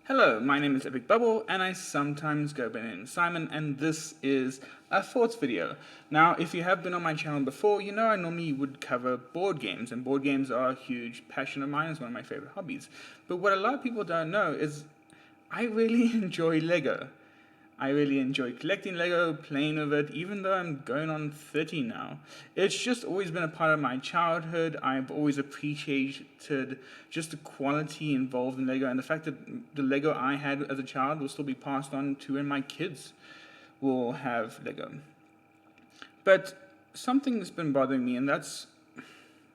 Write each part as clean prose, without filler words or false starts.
Hello, my name is Epic Bubble, and I sometimes go by the name Simon, and this is a thoughts video. Now, if you have been on my channel before, you know I normally would cover board games, and board games are a huge passion of mine. It's one of my favorite hobbies. But what a lot of people don't know is I really enjoy Lego. I really enjoy collecting Lego, playing with it, even though I'm going on 30 now. It's just always been a part of my childhood. I've always appreciated just the quality involved in Lego and the fact that the Lego I had as a child will still be passed on to when my kids will have Lego. But something's been bothering me, and that's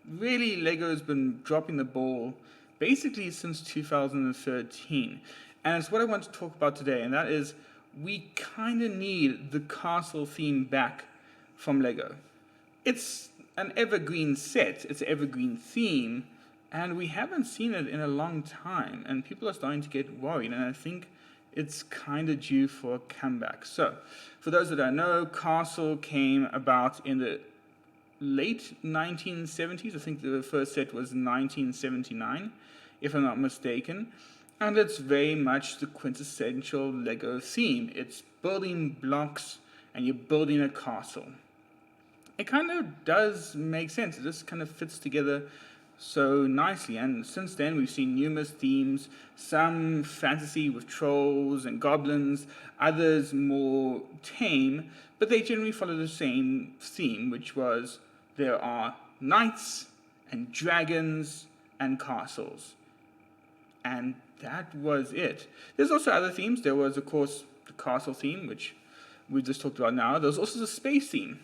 really Lego's been dropping the ball basically since 2013. And it's what I want to talk about today, and that is we kind of need the castle theme back from Lego. It's an evergreen set, it's an evergreen theme, and we haven't seen it in a long time, and people are starting to get worried, and I think it's kind of due for a comeback. So, for those that don't know, Castle came about in the late 1970s. I think the first set was 1979, if I'm not mistaken. And it's very much the quintessential Lego theme. It's building blocks and you're building a castle. It kind of does make sense. It just kind of fits together so nicely. And since then, we've seen numerous themes, some fantasy with trolls and goblins, others more tame, but they generally follow the same theme, which was there are knights and dragons and castles. And that was it. There's also other themes. There was, of course, the castle theme, which we just talked about now. There's also the space theme,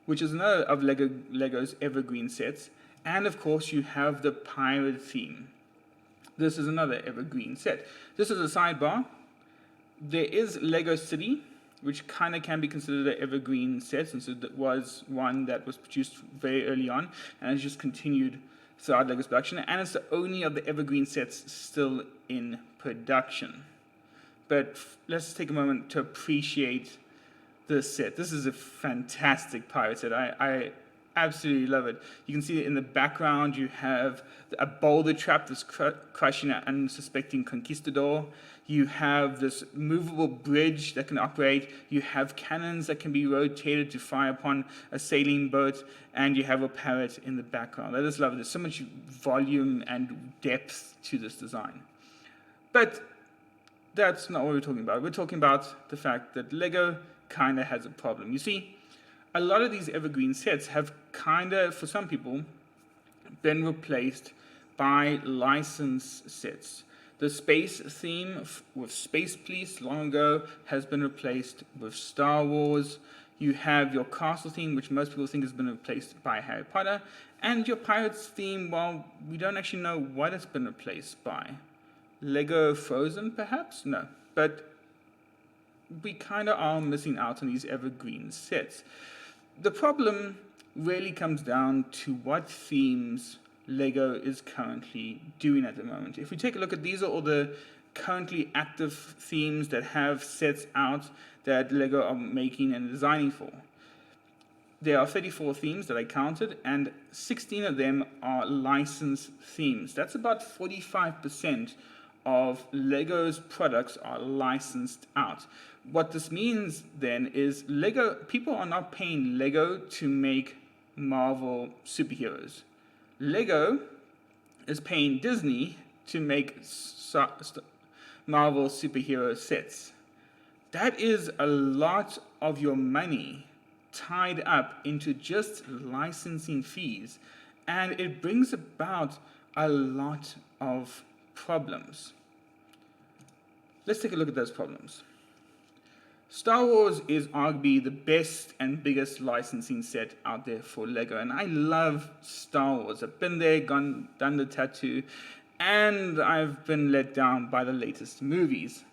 which is another of Lego's evergreen sets. And, of course, you have the pirate theme. This is another evergreen set. This is a sidebar. There is Lego City, which kind of can be considered an evergreen set, since it was one that was produced very early on and has just continued throughout Lego's production, and it's the only of the evergreen sets still in production. But let's take a moment to appreciate this set. This is a fantastic pirate set. I absolutely love it. You can see it in the background. You have a boulder trap that's crushing an unsuspecting conquistador. You have this movable bridge that can operate. You have cannons that can be rotated to fire upon a sailing boat. And you have a parrot in the background. I just love it. There's so much volume and depth to this design. But that's not what we're talking about. We're talking about the fact that Lego kind of has a problem. You see, a lot of these evergreen sets have kind of, for some people, been replaced by license sets. The space theme with Space Police long ago has been replaced with Star Wars. You have your castle theme, which most people think has been replaced by Harry Potter. And your pirates theme, well, we don't actually know what it's been replaced by. Lego Frozen, perhaps? No. But we kind of are missing out on these evergreen sets. The problem really comes down to what themes Lego is currently doing at the moment. If we take a look at these are all the currently active themes that have sets out that Lego are making and designing for. There are 34 themes that I counted, and 16 of them are licensed themes. That's about 45% of Lego's products are licensed out. What this means then is people are not paying Lego to make Marvel superheroes. Lego is paying Disney to make Marvel superhero sets. That is a lot of your money tied up into just licensing fees, and it brings about a lot of problems. Let's take a look at those problems. Star Wars is arguably the best and biggest licensing set out there for Lego, and I love Star Wars. I've been there, done the tattoo, and I've been let down by the latest movies.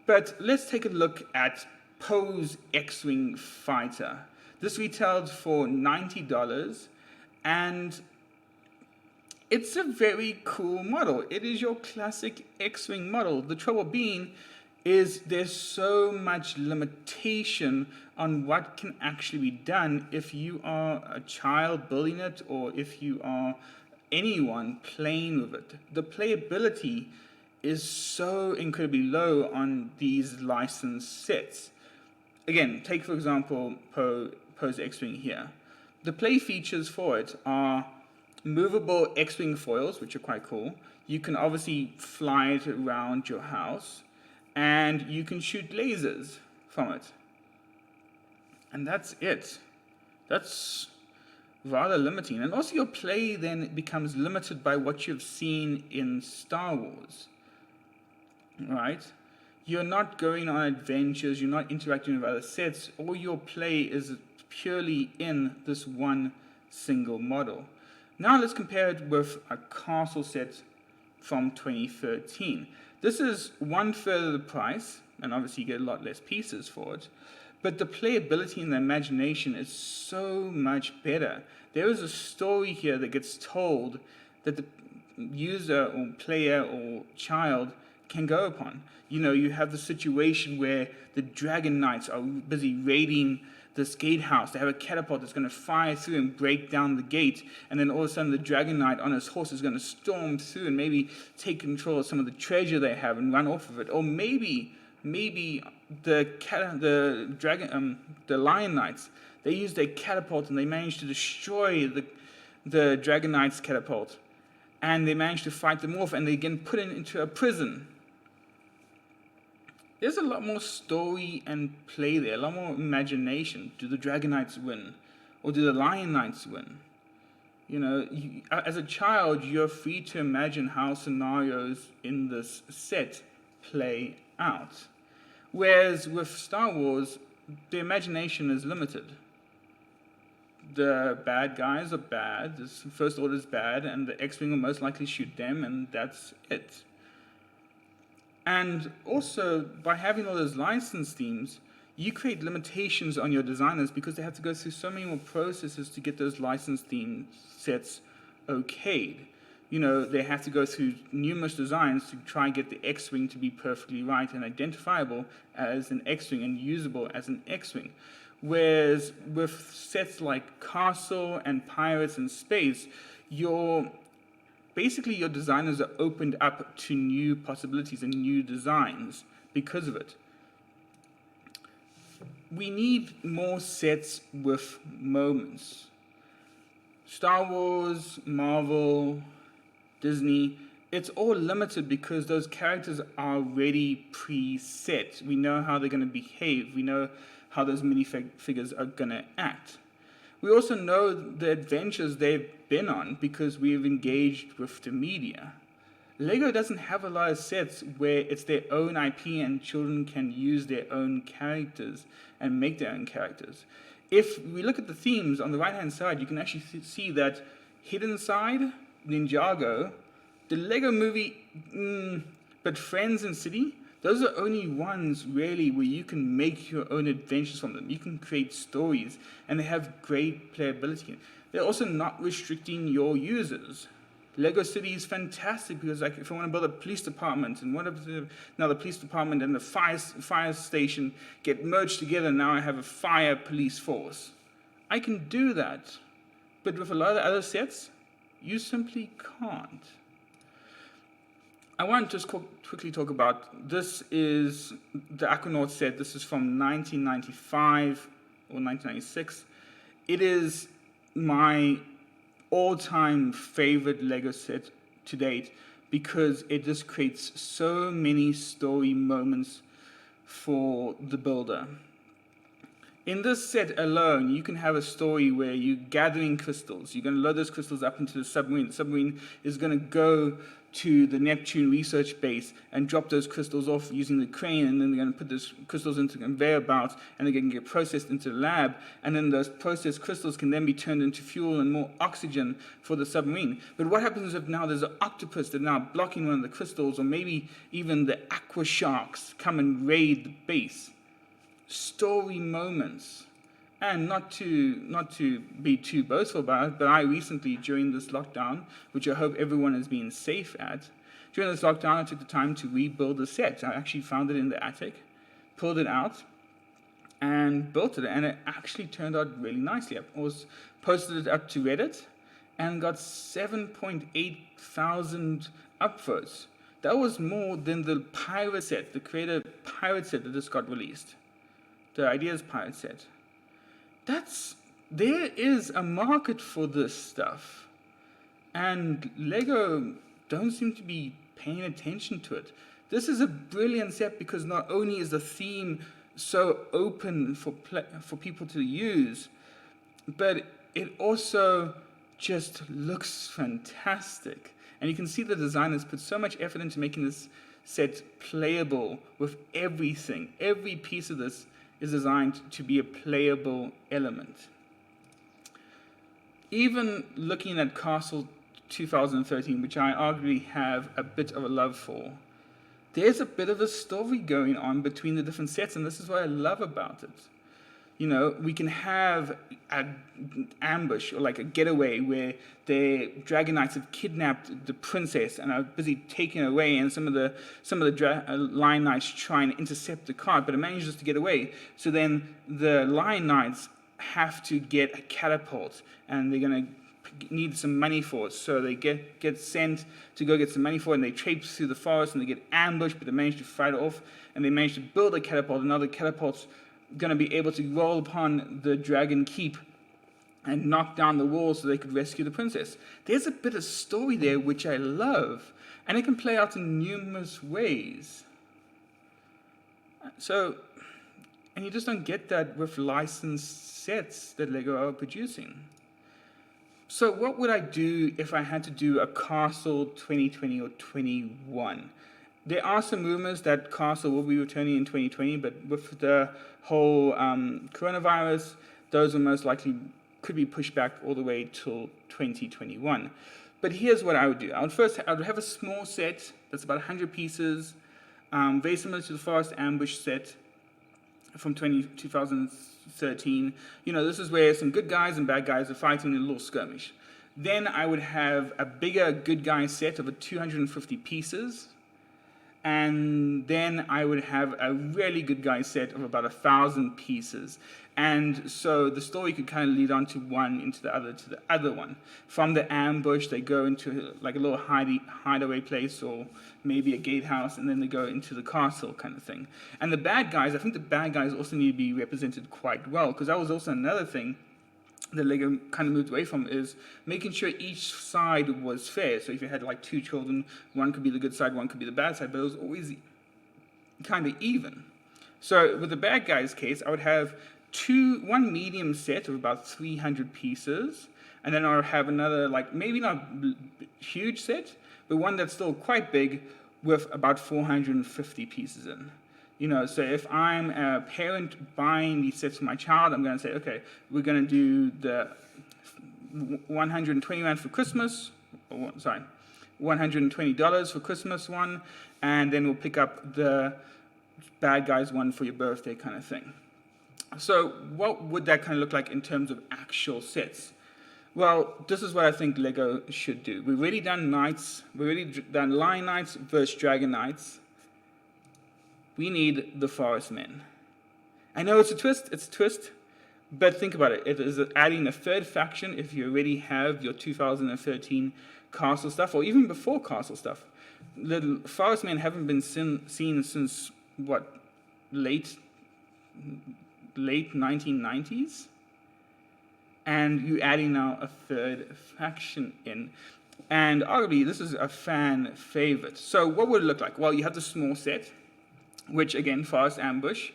But let's take a look at Poe's X-Wing Fighter. This retailed for $90, and it's a very cool model. It is your classic X-Wing model. The trouble being is there's so much limitation on what can actually be done if you are a child building it or if you are anyone playing with it. The playability is so incredibly low on these licensed sets. Again, take for example Poe's X-Wing here. The play features for it are movable X-Wing foils, which are quite cool. You can obviously fly it around your house, and you can shoot lasers from it. And that's it. That's rather limiting. And also your play then becomes limited by what you've seen in Star Wars, right? You're not going on adventures, you're not interacting with other sets, all your play is purely in this one single model. Now let's compare it with a castle set from 2013. This is 1/3 of the price, and obviously you get a lot less pieces for it, but the playability and the imagination is so much better. There is a story here that gets told that the user or player or child can go upon. You have the situation where the Dragon Knights are busy raiding this gatehouse. They have a catapult that's going to fire through and break down the gate, and then all of a sudden the Dragon Knight on his horse is going to storm through and maybe take control of some of the treasure they have and run off of it. Or maybe the Lion Knights, they use their catapult and they manage to destroy the Dragon Knight's catapult, and they manage to fight them off, and they get put into a prison. There's a lot more story and play there, a lot more imagination. Do the Dragon Knights win? Or do the Lion Knights win? As a child, you're free to imagine how scenarios in this set play out. Whereas with Star Wars, the imagination is limited. The bad guys are bad, the First Order is bad, and the X-Wing will most likely shoot them, and that's it. And also, by having all those license themes, you create limitations on your designers because they have to go through so many more processes to get those license theme sets okayed. They have to go through numerous designs to try and get the X-Wing to be perfectly right and identifiable as an X-Wing and usable as an X-Wing. Whereas with sets like Castle and Pirates and Space, basically your designers are opened up to new possibilities and new designs because of it. We need more sets with moments. Star Wars, Marvel, Disney, it's all limited because those characters are already preset. We know how they're going to behave. We know how those minifigures are going to act. We also know the adventures they've been on because we've engaged with the media. Lego doesn't have a lot of sets where it's their own IP and children can use their own characters and make their own characters. If we look at the themes on the right-hand side, you can actually see that Hidden Side, Ninjago, the Lego Movie, but Friends and City, those are only ones really where you can make your own adventures from them. You can create stories, and they have great playability. They're also not restricting your users. Lego City is fantastic because, if I want to build a police department, and now the police department and the fire station get merged together, and now I have a fire police force. I can do that, but with a lot of other sets, you simply can't. I want to just quickly talk about, this is the Aquanaut set. This is from 1995 or 1996. It is my all-time favorite Lego set to date because it just creates so many story moments for the builder. In this set alone, you can have a story where you're gathering crystals. You're going to load those crystals up into the submarine. The submarine is going to go to the Neptune research base and drop those crystals off using the crane, and then they're going to put those crystals into conveyor belts, and they're going to get processed into the lab, and then those processed crystals can then be turned into fuel and more oxygen for the submarine. But what happens if now there's an octopus that's now blocking one of the crystals, or maybe even the aqua sharks come and raid the base? Story moments. And not to be too boastful about it, but I recently, during this lockdown, which I hope everyone is being safe at, during this lockdown I took the time to rebuild the set. I actually found it in the attic, pulled it out, and built it, and it actually turned out really nicely. I posted it up to Reddit, and got 7,800 upvotes. that was more than the pirate set, the creator pirate set that just got released. The Ideas pirate set. There is a market for this stuff. And Lego don't seem to be paying attention to it. This is a brilliant set because not only is the theme so open for people to use, but it also just looks fantastic. And you can see the designers put so much effort into making this set playable with everything. Every piece of this is designed to be a playable element. Even looking at Castle 2013, which I arguably have a bit of a love for, there's a bit of a story going on between the different sets, and this is what I love about it. You know, we can have an ambush or like a getaway where the Dragon Knights have kidnapped the princess and are busy taking her away, and some of the Lion Knights try and intercept the cart, but it manages to get away. So then the Lion Knights have to get a catapult, and they're going to need some money for it, so they get sent to go get some money for it, and they traipse through the forest, and they get ambushed, but they manage to fight it off, and they manage to build a catapult, and now the catapult's going to be able to roll upon the dragon keep and knock down the wall so they could rescue the princess. There's a bit of story there which I love, and it can play out in numerous ways. So, and you just don't get that with licensed sets that Lego are producing. So what would I do if I had to do a Castle 2020 or 21? There are some rumors that Castle will be returning in 2020, but with the whole coronavirus, those are most likely could be pushed back all the way till 2021. But here's what I would do. I would have a small set that's about 100 pieces, very similar to the Forest Ambush set from 2013. You know, this is where some good guys and bad guys are fighting in a little skirmish. Then I would have a bigger good guy set of 250 pieces. And then I would have a really good guy set of about 1,000 pieces. And so the story could kind of lead on to one into the other one. From the ambush, they go into like a little hideaway place or maybe a gatehouse, and then they go into the castle kind of thing. And the bad guys, I think the bad guys also need to be represented quite well, because that was also another thing that Lego kind of moved away from, is making sure each side was fair. So if you had like two children, one could be the good side, one could be the bad side, but it was always kind of even. So with the bad guys case, I would have one medium set of about 300 pieces, and then I would have another, like maybe not huge set, but one that's still quite big with about 450 pieces in. You know, so if I'm a parent buying these sets for my child, I'm going to say, okay, we're going to do the 120 Rand for Christmas, $120 for Christmas one, and then we'll pick up the bad guys one for your birthday kind of thing. So what would that kind of look like in terms of actual sets? Well, this is what I think Lego should do. We've already done Knights, we've already done Lion Knights versus Dragon Knights. We need the Forest Men. I know it's a twist, but think about it. It is adding a third faction if you already have your 2013 Castle stuff, or even before Castle stuff. The Forest Men haven't been seen since, what, late 1990s? And you're adding now a third faction in. And arguably, this is a fan favorite. So what would it look like? Well, you have the small set, which again, Forest Ambush.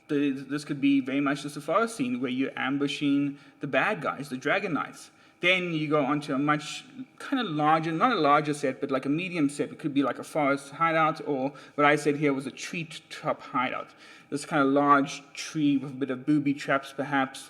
This could be very much just a forest scene where you're ambushing the bad guys, the Dragon Knights. Then you go on to a much kind of larger, not a larger set, but like a medium set. It could be like a forest hideout, or what I said here was a tree top hideout. This kind of large tree with a bit of booby traps perhaps.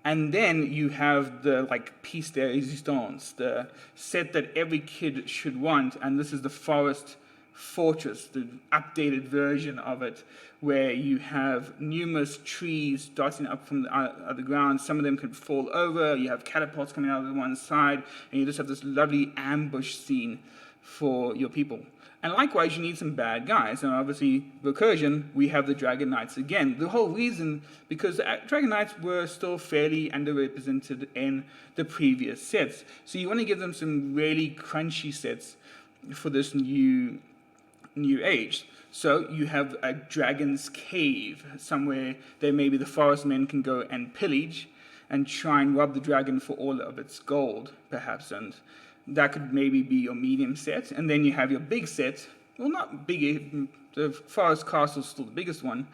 And then you have the like piece de resistance, the set that every kid should want, and this is the Forest Fortress, the updated version of it, where you have numerous trees darting up from the ground. Some of them could fall over. You have catapults coming out of the one side, and you just have this lovely ambush scene for your people. And likewise, you need some bad guys. And obviously, recursion, we have the Dragon Knights again. The whole reason, because the Dragon Knights were still fairly underrepresented in the previous sets. So you want to give them some really crunchy sets for this new age. So you have a dragon's cave somewhere that maybe the forest men can go and pillage and try and rob the dragon for all of its gold, perhaps. And that could maybe be your medium set. And then you have your big set. Well, not big. The forest castle is still the biggest one.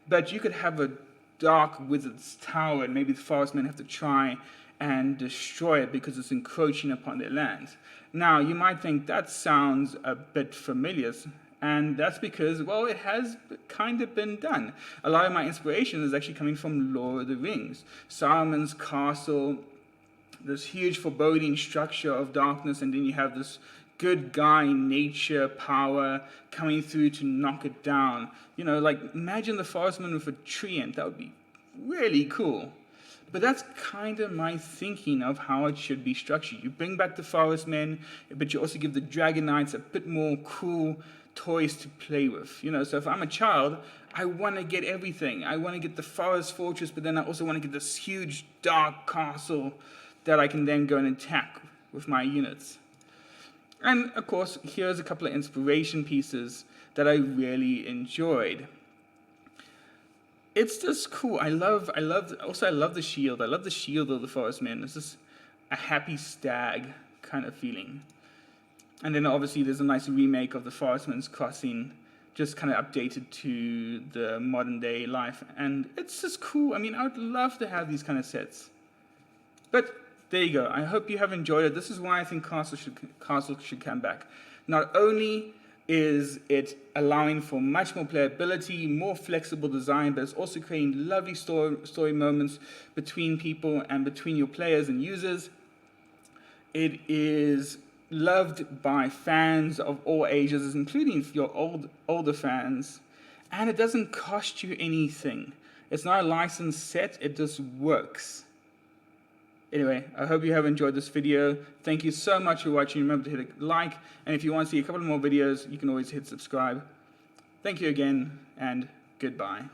But you could have a dark wizard's tower, and maybe the forest men have to try and destroy it because it's encroaching upon their land. Now, you might think that sounds a bit familiar, and that's because, well, it has kind of been done. A lot of my inspiration is actually coming from Lord of the Rings. Saruman's castle, this huge foreboding structure of darkness, and then you have this good guy nature power coming through to knock it down. You know, like, imagine the forestman with a treant. That would be really cool. But that's kind of my thinking of how it should be structured. You bring back the forest men, but you also give the dragon knights a bit more cool toys to play with. You know, so if I'm a child, I want to get everything. I want to get the forest fortress, but then I also want to get this huge dark castle that I can then go and attack with my units. And of course, here's a couple of inspiration pieces that I really enjoyed. It's just cool. I love the shield. I love the shield of the forest men. It's just a happy stag kind of feeling. And then obviously there's a nice remake of the Forestman's Crossing, just kind of updated to the modern day life. And it's just cool. I mean, I would love to have these kind of sets. But there you go. I hope you have enjoyed it. This is why I think Castle should come back. Not only is it allowing for much more playability, more flexible design, but it's also creating lovely story moments between people and between your players and users. It is loved by fans of all ages, including your older fans, and it doesn't cost you anything. It's not a licensed set, it just works. Anyway, I hope you have enjoyed this video. Thank you so much for watching. Remember to hit a like, and if you want to see a couple more videos, you can always hit subscribe. Thank you again, and goodbye.